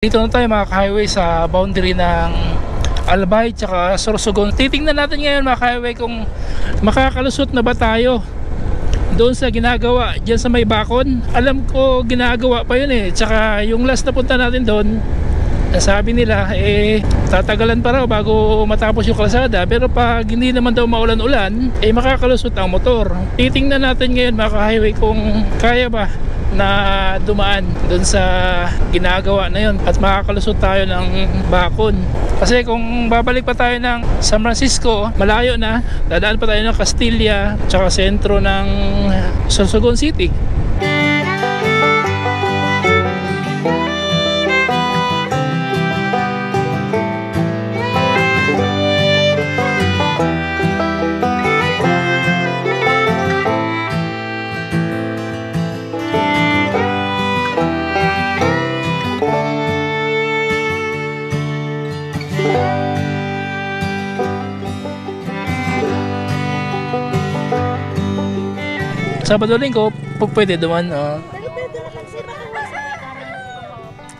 Dito na tayo mga ka-highway sa boundary ng Albay tsaka Sorsogon. Titingnan natin ngayon mga ka-highway kung makakalusot na ba tayo doon sa ginagawa dyan sa may bakon. Alam ko ginagawa pa yun tsaka yung last na punta natin doon, sabi nila tatagalan pa raw bago matapos yung kalsada, pero pag hindi naman daw maulan-ulan makakalusot ang motor. Titingnan natin ngayon mga ka-highway kung kaya ba na dumaan dun sa ginagawa na yun at makakalusot tayo ng bakon. Kasi kung babalik pa tayo ng San Francisco, malayo na, dadaan pa tayo ng Castilla tsaka sentro ng Sorsogon City. Sabado Linggo, pwede duman.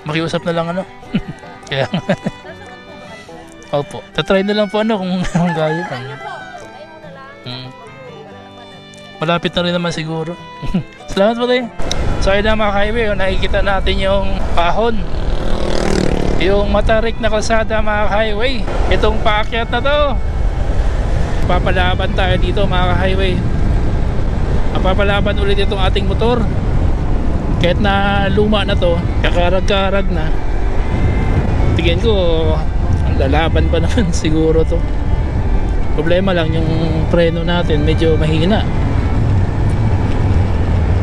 Makiusap na lang ano. Kaya opo, tatry na lang po kung gaya pa. Malapit na rin naman siguro. Salamat po tayo. So ayun na mga ka-highway, nakikita natin yung pahon, yung matarik na kalsada mga ka-highway. Itong paakyat na to, papalaban tayo dito mga ka-highway. Papalaban ulit itong ating motor kahit na luma na to, kakarag-karag na. Tingin ko ang lalaban pa naman siguro to. Problema lang yung preno natin medyo mahina,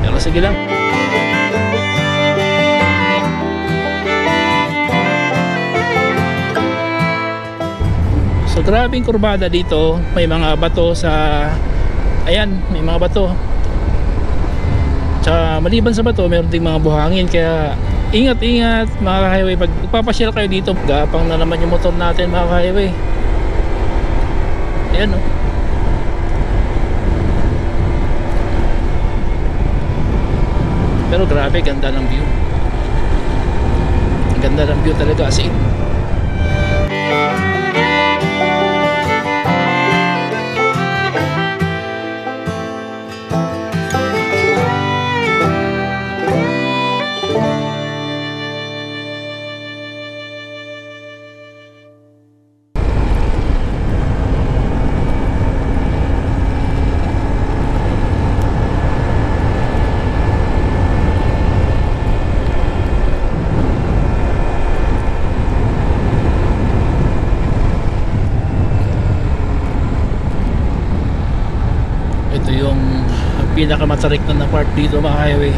pero sige lang. So grabing kurbada dito, may mga bato sa ayan, may mga bato. Tsaka maliban sa bato, meron ding mga buhangin, kaya ingat-ingat mga ka-highway. Pag papasyal kayo dito, gapang na naman yung motor natin mga ka-highway. Ayan o. Pero grabe, ganda ng view. Ang ganda ng view talaga as in. Ito yung pinakamatarik na part dito mga highway.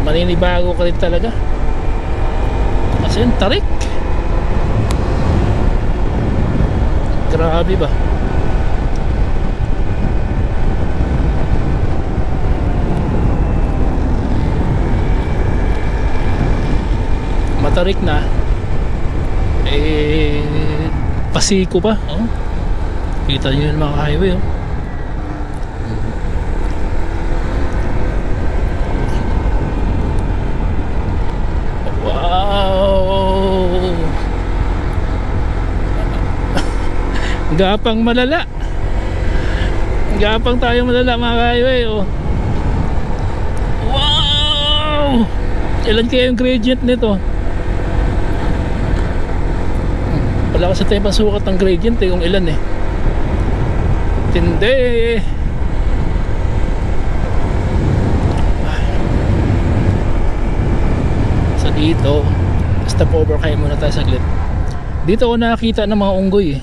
Maninibago ka rin talaga kasi yung tarik, grabe ba. Matarik na pasiko pa kita nyo yun mga highway wow. Gapang malala, gapang tayo malala mga highway wow. Ilan kaya yung gradient nito? Wala kasi tayo pasukat ng gradient kung ilan tindi. So dito, stop over kayo muna tayo saglit. Dito ako nakakita ng mga unggoy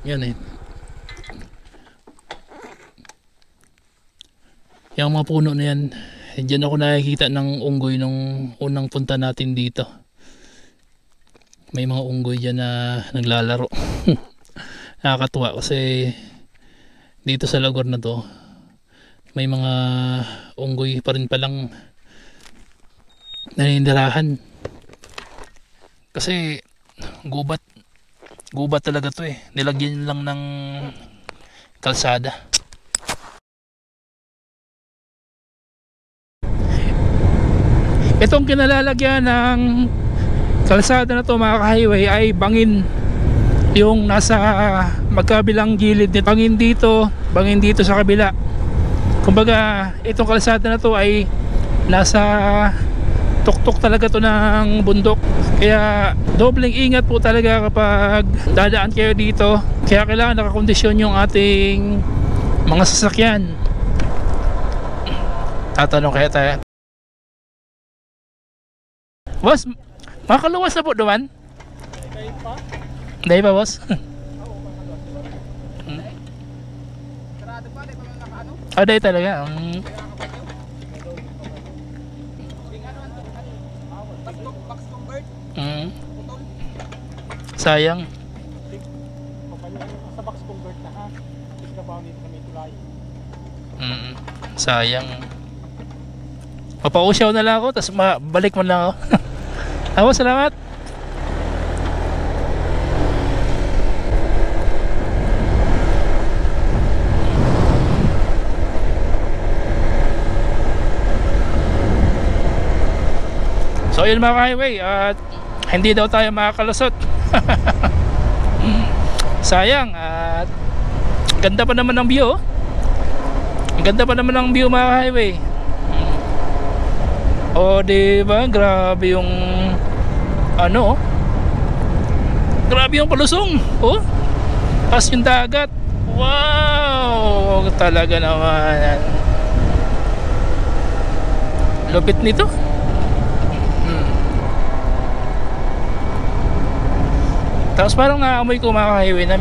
yan yung mga puno na yan. Diyan ako nakikita ng unggoy nung unang punta natin dito. May mga unggoy dyan na naglalaro. Nakakatuwa kasi dito sa lugar na to may mga unggoy pa rin palang naninirahan. Kasi gubat talaga to nilagyan lang ng kalsada. Itong kinalalagyan ng kalsada na to mga ka-highway ay bangin, yung nasa magkabilang gilid nito. Bangin dito sa kabila. Kumbaga itong kalsada na to ay nasa tuktok talaga to ng bundok, kaya dobleng ingat po talaga kapag dadaan kayo dito. Kaya kailangan nakakondisyon yung ating mga sasakyan. Tatanong kaya tayo, boss, makaluwas na po duman? Hindi pa boss? Day talaga. Sayang. Sa box convert na ha. Sayang. Papausyaw na lang ako, tapos balik mo lang ako. Ako, salamat. So yun mga ka-highway, at hindi daw tayo makakalusot. Sayang. At ganda pa naman ng view. Ang ganda pa naman ng view mga ka-highway. O diba, grabe yung ano, grabe yung palusong. Oh, pas yung dagat. Wow, talaga naman. Lupit nito. Tapos parang naamoy ko mga ka-highway na